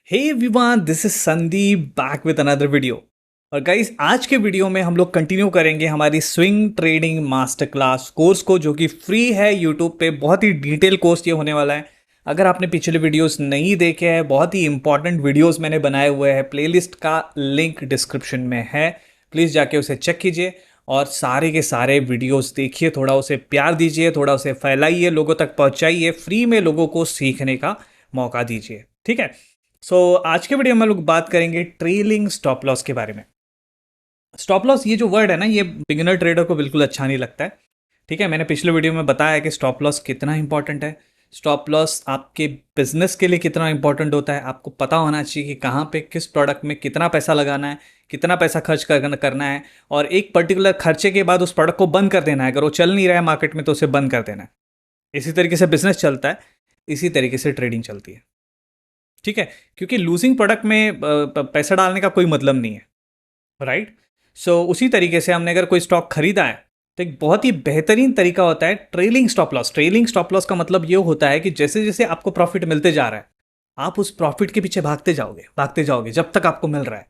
Hey everyone, this is Sandeep back with another video. और guys, आज के वीडियो में हम लोग कंटिन्यू करेंगे हमारी swing trading master class course को, जो कि फ्री है यूट्यूब पे। बहुत ही डिटेल कोर्स ये होने वाला है। अगर आपने पिछले वीडियोस नहीं देखे हैं, बहुत ही इंपॉर्टेंट वीडियोस मैंने बनाए हुए हैं, प्लेलिस्ट का लिंक डिस्क्रिप्शन में है, प्लीज़ जाके उसे चेक कीजिए और सारे के सारे वीडियोस देखिए। थोड़ा उसे प्यार दीजिए, थोड़ा उसे फैलाइए, लोगों तक पहुंचाइए, फ्री में लोगों को सीखने का मौका दीजिए। ठीक है। आज के वीडियो में हम लोग बात करेंगे ट्रेलिंग स्टॉप लॉस के बारे में। स्टॉप लॉस ये जो वर्ड है ना, ये बिगिनर ट्रेडर को बिल्कुल अच्छा नहीं लगता है। ठीक है, मैंने पिछले वीडियो में बताया कि स्टॉप लॉस कितना इंपॉर्टेंट है। स्टॉप लॉस आपके बिजनेस के लिए कितना इंपॉर्टेंट होता है। आपको पता होना चाहिए कि कहाँ पे किस प्रोडक्ट में कितना पैसा लगाना है, कितना पैसा खर्च करना है, और एक पर्टिकुलर खर्चे के बाद उस प्रोडक्ट को बंद कर देना है। अगर वो चल नहीं रहा है मार्केट में तो उसे बंद कर देना है। इसी तरीके से बिजनेस चलता है, इसी तरीके से ट्रेडिंग चलती है। ठीक है, क्योंकि लूजिंग प्रोडक्ट में पैसा डालने का कोई मतलब नहीं है, राइट। उसी तरीके से हमने अगर कोई स्टॉक खरीदा है तो एक बहुत ही बेहतरीन तरीका होता है trailing stop loss. Trailing stop loss का मतलब ये होता है कि जैसे जैसे आपको प्रॉफिट मिलते जा रहा है, आप उस प्रॉफिट के पीछे भागते जाओगे जब तक आपको मिल रहा है।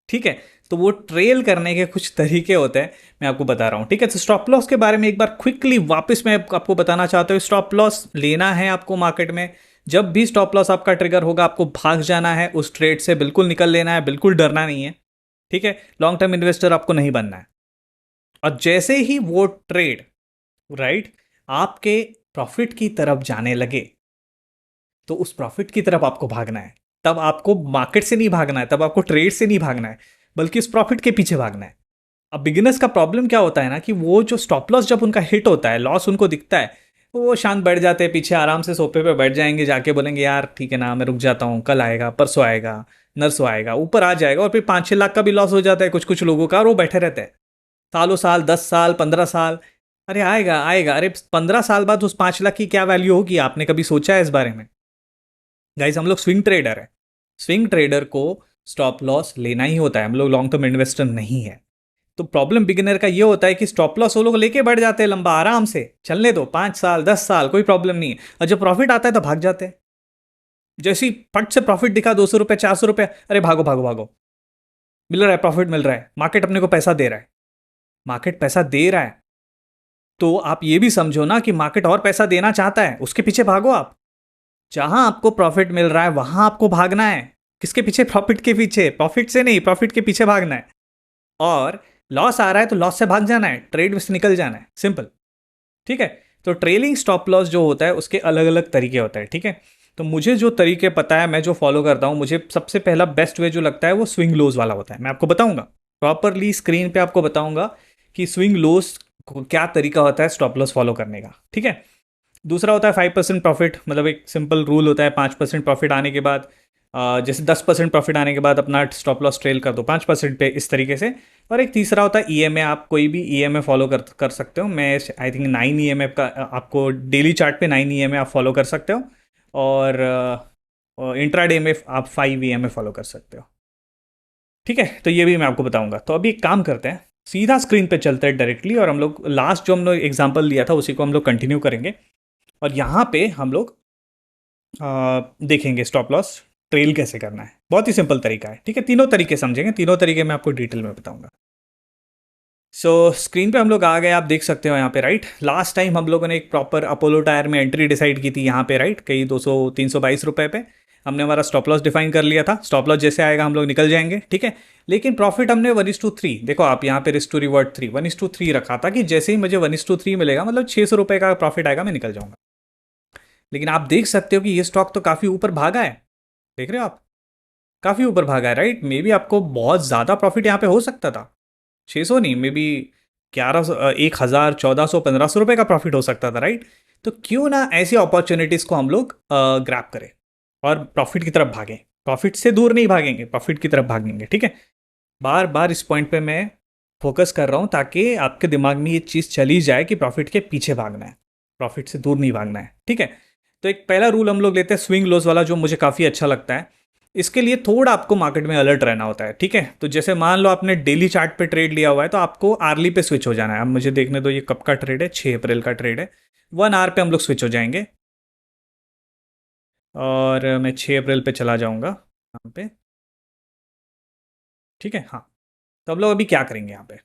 ठीक है, तो वो ट्रेल करने के कुछ तरीके होते हैं, मैं आपको बता रहा हूँ। ठीक है, तो स्टॉप लॉस के बारे में एक बार क्विकली वापस मैं आपको बताना चाहता हूँ। स्टॉप लॉस लेना है आपको मार्केट में, जब भी स्टॉप लॉस आपका ट्रिगर होगा आपको भाग जाना है, उस ट्रेड से बिल्कुल निकल लेना है, बिल्कुल डरना नहीं है। ठीक है, लॉन्ग टर्म इन्वेस्टर आपको नहीं बनना है। और जैसे ही वो ट्रेड, राइट, आपके प्रॉफिट की तरफ जाने लगे तो उस प्रॉफिट की तरफ आपको भागना है। तब आपको मार्केट से नहीं भागना है, तब आपको ट्रेड से नहीं भागना है, बल्कि उस प्रॉफिट के पीछे भागना है। अब बिगिनर्स का प्रॉब्लम क्या होता है ना, कि वो जो स्टॉप लॉस जब उनका हिट होता है, लॉस उनको दिखता है, तो वो शांत बैठ जाते हैं पीछे, आराम से सोफे पे बैठ जाएंगे, जाके बोलेंगे यार ठीक है ना, मैं रुक जाता हूँ, कल आएगा, परसों आएगा, नरसों आएगा, ऊपर आ जाएगा। और फिर 5-6 लाख का भी लॉस हो जाता है कुछ कुछ लोगों का, और वो बैठे रहते हैं सालों साल, 10 साल, 15 साल। अरे आएगा आएगा, अरे 15 साल बाद उस 5 लाख की क्या वैल्यू होगी, आपने कभी सोचा है इस बारे में? गाइस, हम लोग स्विंग ट्रेडर है। स्विंग ट्रेडर को स्टॉप लॉस लेना ही होता है, हम लोग लॉन्ग टर्म इन्वेस्टर नहीं है। तो प्रॉब्लम बिगिनर का ये होता है कि स्टॉप लॉस वो लोग लेके बैठ जाते हैं लंबा, आराम से चलने दो, 5 साल 10 साल कोई प्रॉब्लम नहीं है, और जब प्रॉफिट आता है तो भाग जाते हैं। जैसे ही फट से प्रॉफिट दिखा, 200 रुपये, 400 रुपये, अरे भागो भागो भागो, मिल रहा है, प्रॉफिट मिल रहा है, मार्केट अपने को पैसा दे रहा है। मार्केट पैसा दे रहा है तो आप ये भी समझो ना कि मार्केट और पैसा देना चाहता है, उसके पीछे भागो आप। जहां आपको प्रॉफिट मिल रहा है वहां आपको भागना है। किसके पीछे? प्रॉफिट के पीछे। प्रॉफिट से नहीं, प्रॉफिट के पीछे भागना है। और लॉस आ रहा है तो लॉस से भाग जाना है, ट्रेड में से निकल जाना है, सिंपल। ठीक है, तो ट्रेलिंग स्टॉप लॉस जो होता है उसके अलग अलग तरीके होते हैं। ठीक है, तो मुझे जो तरीके पता है, मैं जो फॉलो करता हूँ, मुझे सबसे पहला बेस्ट वे जो लगता है वो स्विंग लोज वाला होता है। मैं आपको बताऊंगा प्रॉपरली, स्क्रीन पे आपको बताऊंगा कि स्विंग लोज को क्या तरीका होता है स्टॉप लॉस फॉलो करने का। ठीक है, दूसरा होता है 5% प्रॉफिट, मतलब एक सिंपल रूल होता है, 5% प्रॉफिट आने के बाद, जैसे 10% प्रॉफिट आने के बाद अपना स्टॉप लॉस ट्रेल कर दो 5% पे, इस तरीके से। और एक तीसरा होता है ईएमए। आप कोई भी ईएमए फॉलो कर सकते हो। मैं आई थिंक 9 ईएमए का आपको डेली चार्ट पे 9 ईएमए आप फॉलो कर सकते हो, और इंट्राडे में आप 5 ईएमए फॉलो कर सकते हो। ठीक है, तो ये भी मैं आपको बताऊंगा। तो अभी एक काम करते हैं, सीधा स्क्रीन पे चलते हैं डायरेक्टली, और हम लोग लास्ट जो हम लोग एग्जाम्पल लिया था उसी को हम लोग कंटिन्यू करेंगे। और यहाँ पे हम लोग देखेंगे स्टॉप लॉस ट्रेल कैसे करना है। बहुत ही सिंपल तरीका है। ठीक है, तीनों तरीके समझेंगे, तीनों तरीके मैं आपको डिटेल में बताऊंगा। स्क्रीन पे हम लोग आ गए, आप देख सकते हो यहाँ पे, राइट। लास्ट टाइम हम लोगों ने एक प्रॉपर अपोलो टायर में एंट्री डिसाइड की थी यहाँ पे, राइट, कई 200-322 रुपए पे हमने हमारा स्टॉप लॉस डिफाइन कर लिया था। स्टॉप लॉस जैसे आएगा हम लोग निकल जाएंगे। ठीक है, लेकिन प्रॉफिट हमने 1:3, देखो आप यहाँ पे रिस्क टू रिवर्ट 3, 1:3 रखा था, कि जैसे ही मुझे 1:3 मिलेगा, मतलब 600 रुपये का प्रॉफिट आएगा, मैं निकल जाऊंगा। लेकिन आप देख सकते हो कि ये स्टॉक तो काफ़ी ऊपर भागा है, देख रहे हो आप, काफ़ी ऊपर भागा है, राइट। मे बी आपको बहुत ज़्यादा प्रॉफिट यहाँ पे हो सकता था, 600 नहीं, मे बी 1100, 1000, 1400, 1500 रुपये का प्रॉफिट हो सकता था, राइट। तो क्यों ना ऐसी अपॉर्चुनिटीज़ को हम लोग ग्रैब करें और प्रॉफिट की तरफ भागें। प्रॉफिट से दूर नहीं भागेंगे, प्रॉफिट की तरफ भागेंगे। ठीक है, बार बार इस पॉइंट पे मैं फोकस कर रहा हूँ ताकि आपके दिमाग में ये चीज़ चली जाए कि प्रॉफिट के पीछे भागना है, प्रॉफिट से दूर नहीं भागना है। ठीक है, तो एक पहला रूल हम लोग लेते हैं स्विंग लॉस वाला, जो मुझे काफ़ी अच्छा लगता है। इसके लिए थोड़ा आपको मार्केट में अलर्ट रहना होता है। ठीक है, तो जैसे मान लो आपने डेली चार्ट पे ट्रेड लिया हुआ है, तो आपको आर्ली पे स्विच हो जाना है। अब मुझे देखने दो, ये कब का ट्रेड है, 6 अप्रैल का ट्रेड है। 1 आवर पे हम लोग स्विच हो जाएंगे, और मैं 6 अप्रैल पे चला जाऊंगा। यहाँ पे, ठीक है। हाँ, तो हम लोग अभी क्या करेंगे, यहाँ पे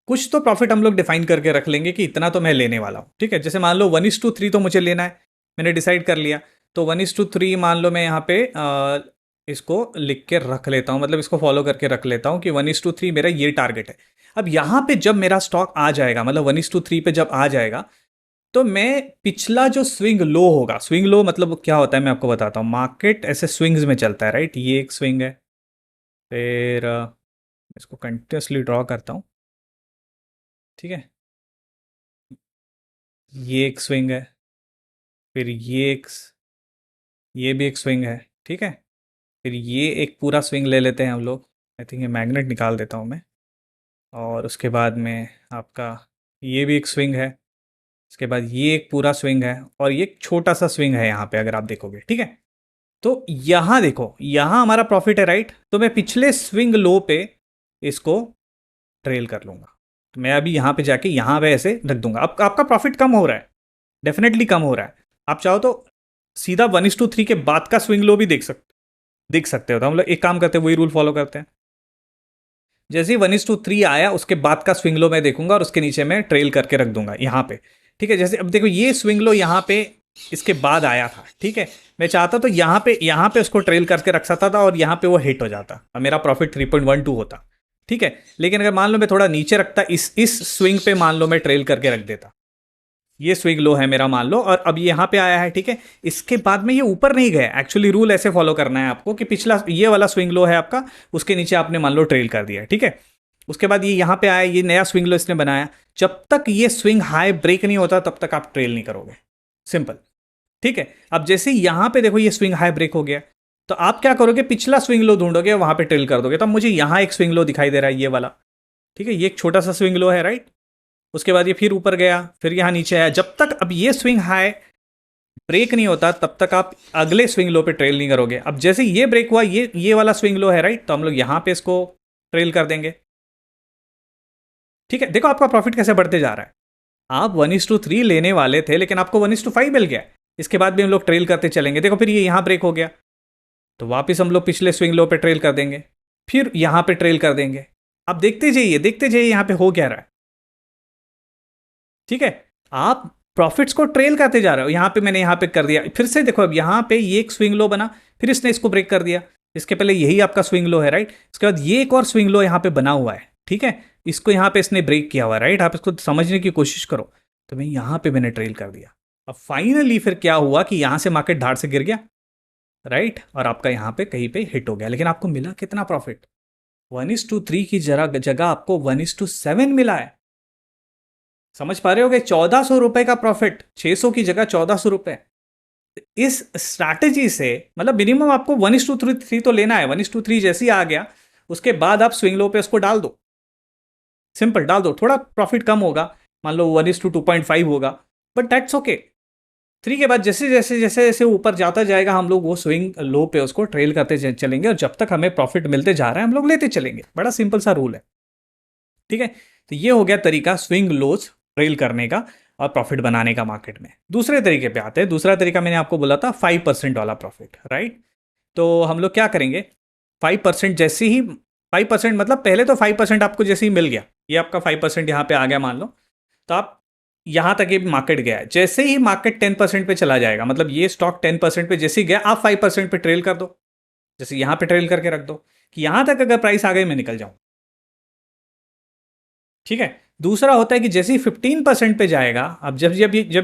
कुछ तो प्रॉफिट हम लोग डिफाइन करके रख लेंगे कि इतना तो मैं लेने वाला हूँ, ठीक है। जैसे मान लो 1:3 तो मुझे लेना है, मैंने डिसाइड कर लिया। तो 1:3 मान लो मैं यहाँ पे इसको लिख के रख लेता हूँ, मतलब इसको फॉलो करके रख लेता हूँ कि 1:3 मेरा ये टारगेट है। अब यहाँ पे जब मेरा स्टॉक आ जाएगा, मतलब 1:3 पे जब आ जाएगा, तो मैं पिछला जो स्विंग लो होगा, स्विंग लो मतलब क्या होता है मैं आपको बताता हूँ। मार्केट ऐसे स्विंग्स में चलता है, राइट। ये एक स्विंग है, फिर इसको कंटिन्यूसली ड्रॉ करता हूँ, ठीक है। ये एक स्विंग है, फिर ये भी एक स्विंग है, ठीक है। फिर ये एक पूरा स्विंग ले लेते हैं हम लोग। आई थिंक ये मैग्नेट निकाल देता हूँ मैं। और उसके बाद में आपका ये भी एक स्विंग है, उसके बाद ये एक पूरा स्विंग है, और ये एक छोटा सा स्विंग है यहाँ पे अगर आप देखोगे, ठीक है। तो यहाँ देखो, यहाँ हमारा प्रॉफिट है, राइट। तो मैं पिछले स्विंग लो पे इसको ट्रेल कर लूँगा। तो मैं अभी यहाँ पे जाके यहाँ पे ऐसे रख दूंगा। अब आपका प्रॉफिट कम हो रहा है, डेफिनेटली कम हो रहा है। आप चाहो तो सीधा 1:3 के बाद का स्विंग लो भी देख सकते हो। तो हम लोग एक काम करते हैं, वही रूल फॉलो करते हैं। जैसे ही 1:3 आया, उसके बाद का स्विंग लो मैं देखूंगा और उसके नीचे मैं ट्रेल करके रख दूंगा यहाँ पे, ठीक है। जैसे अब देखो ये स्विंग लो यहाँ पे इसके बाद आया था, ठीक है। मैं चाहता तो यहाँ पे उसको ट्रेल करके रख सकता था और यहाँ पे वो हिट हो जाता और मेरा प्रॉफिट 3.12 होता, ठीक है। लेकिन अगर मान लो मैं थोड़ा नीचे रखता, इस स्विंग पे मान लो मैं ट्रेल करके रख देता, ये स्विंग लो है मेरा मान लो, और अब ये यहाँ पे आया है, ठीक है। इसके बाद में ये ऊपर नहीं गया। एक्चुअली रूल ऐसे फॉलो करना है आपको कि पिछला ये वाला स्विंग लो है आपका, उसके नीचे आपने मान लो ट्रेल कर दिया, ठीक है। उसके बाद ये यहाँ पे आया, ये नया स्विंग लो इसने बनाया। जब तक ये स्विंग हाई ब्रेक नहीं होता तब तक आप ट्रेल नहीं करोगे, सिंपल, ठीक है। अब जैसे यहाँ पे देखो ये स्विंग हाई ब्रेक हो गया, तो आप क्या करोगे, पिछला स्विंग लो ढूंढोगे, वहां पे ट्रेल कर दोगे। तो अब मुझे यहाँ एक स्विंग लो दिखाई दे रहा है, ये वाला, ठीक है। ये एक छोटा सा स्विंग लो है, राइट। उसके बाद ये फिर ऊपर गया, फिर यहाँ नीचे आया। जब तक अब ये स्विंग हाई ब्रेक नहीं होता तब तक आप अगले स्विंग लो पे ट्रेल नहीं करोगे। अब जैसे ये ब्रेक हुआ, ये वाला स्विंग लो है, राइट। तो हम लोग यहाँ पे इसको ट्रेल कर देंगे, ठीक है। देखो आपका प्रॉफिट कैसे बढ़ते जा रहा है। आप 1:3 लेने वाले थे, लेकिन आपको 1:5 मिल गया। इसके बाद भी हम लोग ट्रेल करते चलेंगे। देखो फिर ये यहाँ ब्रेक हो गया, तो वापस हम लोग पिछले स्विंग लो पे ट्रेल कर देंगे, फिर यहाँ पे ट्रेल कर देंगे। आप देखते जाइए यहाँ पे हो क्या रहा है, ठीक है। आप प्रॉफिट्स को ट्रेल करते जा रहे हो। यहाँ पे मैंने यहाँ पे कर दिया, फिर से देखो अब यहाँ पे ये एक स्विंग लो बना, फिर इसने इसको ब्रेक कर दिया। इसके पहले यही आपका स्विंग लो है, राइट। इसके बाद ये एक और स्विंग लो यहाँ पे बना हुआ है, ठीक है। इसको यहाँ पे इसने ब्रेक किया हुआ है, राइट। आप इसको समझने की कोशिश करो। तो मैं यहाँ पे मैंने ट्रेल कर दिया। अब फाइनली फिर क्या हुआ कि यहाँ से मार्केट धाड़ से गिर गया, राइट। और आपका यहाँ पे कहीं पे हिट हो गया, लेकिन आपको मिला कितना प्रॉफिट, 1:3 की जगह आपको 1:7 मिला है। समझ पा रहे होगे, 1400 रुपए का प्रॉफिट, 600 की जगह 1400 रुपए। इस स्ट्रैटेजी से मतलब मिनिमम आपको 1:3 तो लेना है। 1:3 जैसे ही आ गया, उसके बाद आप स्विंग लो पे उसको डाल दो, सिंपल डाल दो। थोड़ा प्रॉफिट कम होगा, मान लो 1:2.5 होगा, बट दैट्स ओके। 3 के बाद जैसे जैसे जैसे जैसे ऊपर जाता जाएगा, हम लोग वो स्विंग लो पे उसको ट्रेल करते चलेंगे, और जब तक हमें प्रॉफिट मिलते जा रहा है हम लोग लेते चलेंगे। बड़ा सिंपल सा रूल है, ठीक है। तो ये हो गया तरीका स्विंग लोज ट्रेल करने का और प्रॉफिट बनाने का मार्केट में। दूसरे तरीके पे आते हैं। दूसरा तरीका मैंने आपको बोला था 5% वाला प्रॉफिट, राइट। तो हम लोग क्या करेंगे, 5% जैसे ही 5% मतलब पहले तो 5% आपको जैसे ही मिल गया, ये आपका 5% यहाँ पे आ गया मान लो, तो आप यहाँ तक ये मार्केट गया है। जैसे ही मार्केट 10% पे चला जाएगा, मतलब ये स्टॉक 10% पे जैसे ही गया, आप 5% पे ट्रेल कर दो। जैसे यहाँ पे ट्रेल करके रख दो कि यहाँ तक अगर प्राइस आ गई मैं निकल जाऊँ, ठीक है। दूसरा होता है कि जैसे ही 15% पे जाएगा, अब जब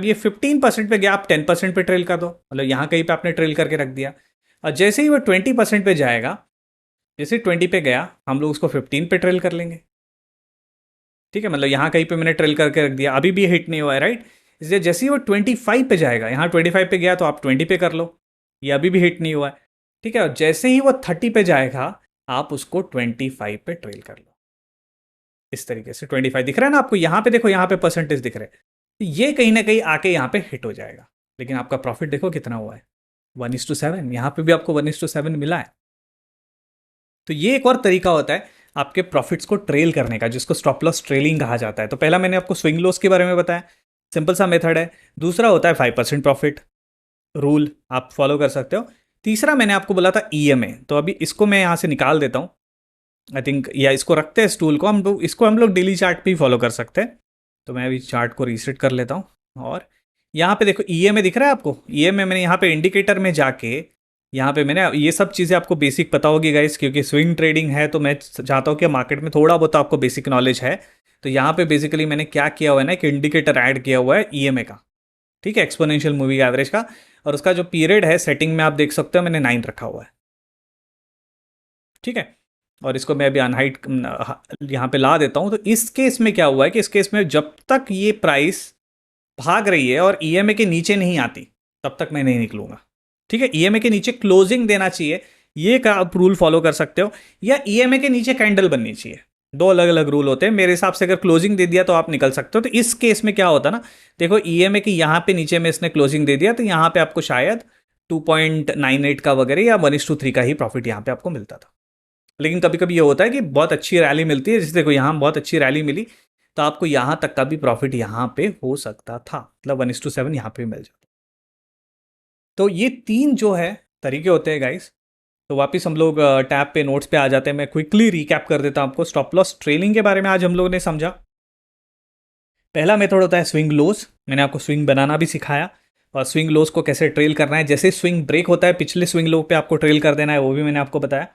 ये 15% पे गया, आप 10% पे ट्रेल कर दो, मतलब यहाँ कहीं पे आपने ट्रेल करके रख दिया। और जैसे ही वो 20% पे जाएगा, जैसे 20 पे गया, हम लोग उसको 15 पे ट्रेल कर लेंगे, ठीक है। मतलब यहाँ कहीं पे मैंने ट्रेल करके रख दिया, अभी भी हिट नहीं हुआ है, राइट। इसलिए जैसे ही वो 25 पे जाएगा, यहाँ 25 पे गया तो आप 20 पे कर लो, ये अभी भी हिट नहीं हुआ है, ठीक है। और जैसे ही वो 30 पे जाएगा, आप उसको 25 पे ट्रेल कर लो। इस तरीके से 25 दिख रहा है ना आपको, यहाँ पे देखो, यहाँ पे परसेंटेज दिख रहे हैं। तो ये कहीं ना कहीं आके यहाँ पे हिट हो जाएगा, लेकिन आपका प्रॉफिट देखो कितना हुआ है, 1:7। यहाँ पे भी आपको 1:7 मिला है। तो ये एक और तरीका होता है आपके प्रॉफिट्स को ट्रेल करने का, जिसको स्टॉप लॉस ट्रेलिंग कहा जाता है। तो पहला मैंने आपको स्विंग लॉस के बारे में बताया, सिंपल सा मेथड है। दूसरा होता है 5% प्रॉफिट रूल, आप फॉलो कर सकते हो। तीसरा मैंने आपको बोला था ईएमए, तो अभी इसको मैं यहाँ से निकाल देता हूँ आई थिंक, या इसको रखते हैं स्टूल को, इसको हम लोग डेली चार्ट पे ही फॉलो कर सकते हैं। तो मैं अभी चार्ट को रीसेट कर लेता हूँ और यहाँ पे देखो ईएमए दिख रहा है आपको। ईएमए मैंने यहाँ पे इंडिकेटर में जाके यहाँ पे मैंने ये सब चीज़ें आपको बेसिक पता होगी गाइस, क्योंकि स्विंग ट्रेडिंग है तो मैं चाहता हूँ कि मार्केट में थोड़ा बहुत आपको बेसिक नॉलेज है। तो यहाँ पे बेसिकली मैंने क्या किया हुआ है ना, एक इंडिकेटर ऐड किया हुआ है ईएमए का, ठीक है, एक्सपोनेंशियल मूविंग एवरेज का। और उसका जो पीरियड है सेटिंग में आप देख सकते हो मैंने 9 रखा हुआ है, ठीक है। और इसको मैं अभी अनहाइट यहाँ पे ला देता हूँ। तो इस केस में क्या हुआ है कि इस केस में जब तक ये प्राइस भाग रही है और ईएमए के नीचे नहीं आती तब तक मैं नहीं निकलूंगा, ठीक है। ईएमए के नीचे क्लोजिंग देना चाहिए, ये का आप रूल फॉलो कर सकते हो, या ईएमए के नीचे कैंडल बननी चाहिए। दो अलग अलग रूल होते हैं मेरे हिसाब से। अगर क्लोजिंग दे दिया तो आप निकल सकते हो। तो इस केस में क्या होता ना, देखो ईएमए की यहाँ पे नीचे में इसने क्लोजिंग दे दिया तो यहाँ पे आपको शायद 2.98 का वगैरह या 1:3 का ही प्रॉफिट यहाँ पे आपको मिलता था। लेकिन कभी कभी ये होता है कि बहुत अच्छी रैली मिलती है, जैसे देखो यहाँ बहुत अच्छी रैली मिली तो आपको यहाँ तक का भी प्रॉफिट यहाँ पे हो सकता था, मतलब 1:7 यहाँ पे मिल जाता। तो ये 3 जो है तरीके होते हैं गाइस। तो वापस हम लोग टैब पे नोट्स पे आ जाते हैं। मैं क्विकली रिकैप कर देता हूँ आपको। स्टॉप लॉस ट्रेलिंग के बारे में आज हम लोगों ने समझा। पहला मेथड होता है स्विंग लोस, मैंने आपको स्विंग बनाना भी सिखाया और स्विंग लोस को कैसे ट्रेल करना है। जैसे स्विंग ब्रेक होता है पिछले स्विंग लो पे आपको ट्रेल कर देना है, वो भी मैंने आपको बताया।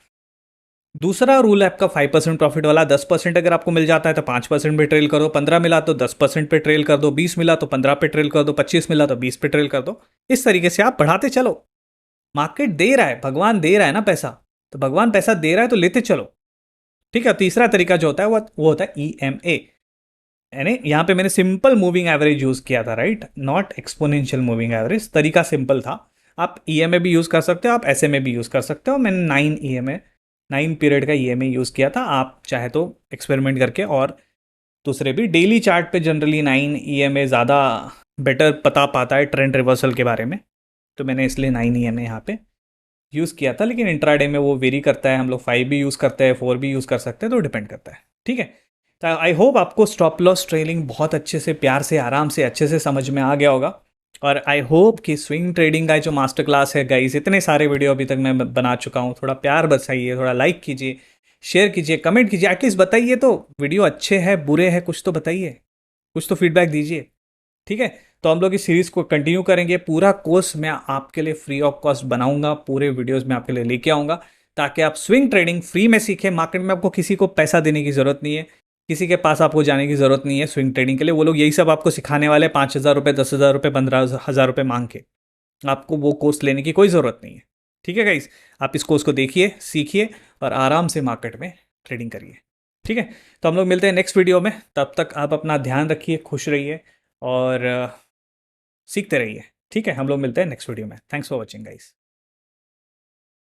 दूसरा रूल है आपका 5% प्रॉफिट वाला। 10% अगर आपको मिल जाता है तो 5% पे ट्रेल करो, 15 मिला तो 10% पे ट्रेल कर दो, 20 मिला तो 15 पे ट्रेल कर दो, 25 मिला तो 20 पे ट्रेल कर दो। इस तरीके से आप बढ़ाते चलो। मार्केट दे रहा है, भगवान दे रहा है ना पैसा, तो भगवान पैसा दे रहा है तो लेते चलो, ठीक है। तीसरा तरीका जो होता है वो होता है ईएमए, यानी यहाँ पे मैंने सिंपल मूविंग एवरेज यूज किया था, right, not exponential moving average. तरीका सिंपल था। आप ईएमए भी यूज कर सकते हो, आप एसएमए भी यूज कर सकते हो। मैंने 9 पीरियड का ईएमए यूज किया था। आप चाहे तो एक्सपेरिमेंट करके और दूसरे भी डेली चार्ट पे जनरली 9 ईएमए ज़्यादा बेटर पता पाता है ट्रेंड रिवर्सल के बारे में, तो मैंने इसलिए 9 ईएमए यहाँ पे यूज़ किया था। लेकिन इंट्राडे में वो वेरी करता है, हम लोग 5 भी यूज़ करते हैं, 4 भी यूज़ कर सकते हैं, तो डिपेंड करता है, ठीक है। तो आई होप आपको स्टॉप लॉस ट्रेलिंग बहुत अच्छे से, प्यार से, आराम से, अच्छे से समझ में आ गया होगा। और आई होप कि स्विंग ट्रेडिंग का जो मास्टर क्लास है गाइस, इतने सारे वीडियो अभी तक मैं बना चुका हूँ, थोड़ा प्यार बसाइए, थोड़ा लाइक कीजिए, शेयर कीजिए, कमेंट कीजिए, एटलीस्ट बताइए तो वीडियो अच्छे हैं बुरे हैं, कुछ तो बताइए, कुछ तो फीडबैक दीजिए, ठीक है। तो हम लोग इस सीरीज़ को कंटिन्यू करेंगे। पूरा कोर्स मैं आपके लिए फ्री ऑफ कॉस्ट बनाऊंगा, पूरे वीडियोस में आपके लिए लेके आऊँगा ताकि आप स्विंग ट्रेडिंग फ्री में सीखें। मार्केट में आपको किसी को पैसा देने की ज़रूरत नहीं है, किसी के पास आपको जाने की ज़रूरत नहीं है स्विंग ट्रेडिंग के लिए। वो लोग यही सब आपको सिखाने वाले 5,000 रुपये, 10,000 रुपये, 15,000 रुपये मांग के। आपको वो कोर्स लेने की कोई ज़रूरत नहीं है, ठीक है गाइस। आप इस कोर्स को देखिए, सीखिए और आराम से मार्केट में ट्रेडिंग करिए, ठीक है। तो हम लोग मिलते हैं नेक्स्ट वीडियो में। तब तक आप अपना ध्यान रखिए, खुश रहिए और सीखते रहिए, ठीक है। हम लोग मिलते हैं नेक्स्ट वीडियो में। Thanks for watching guys.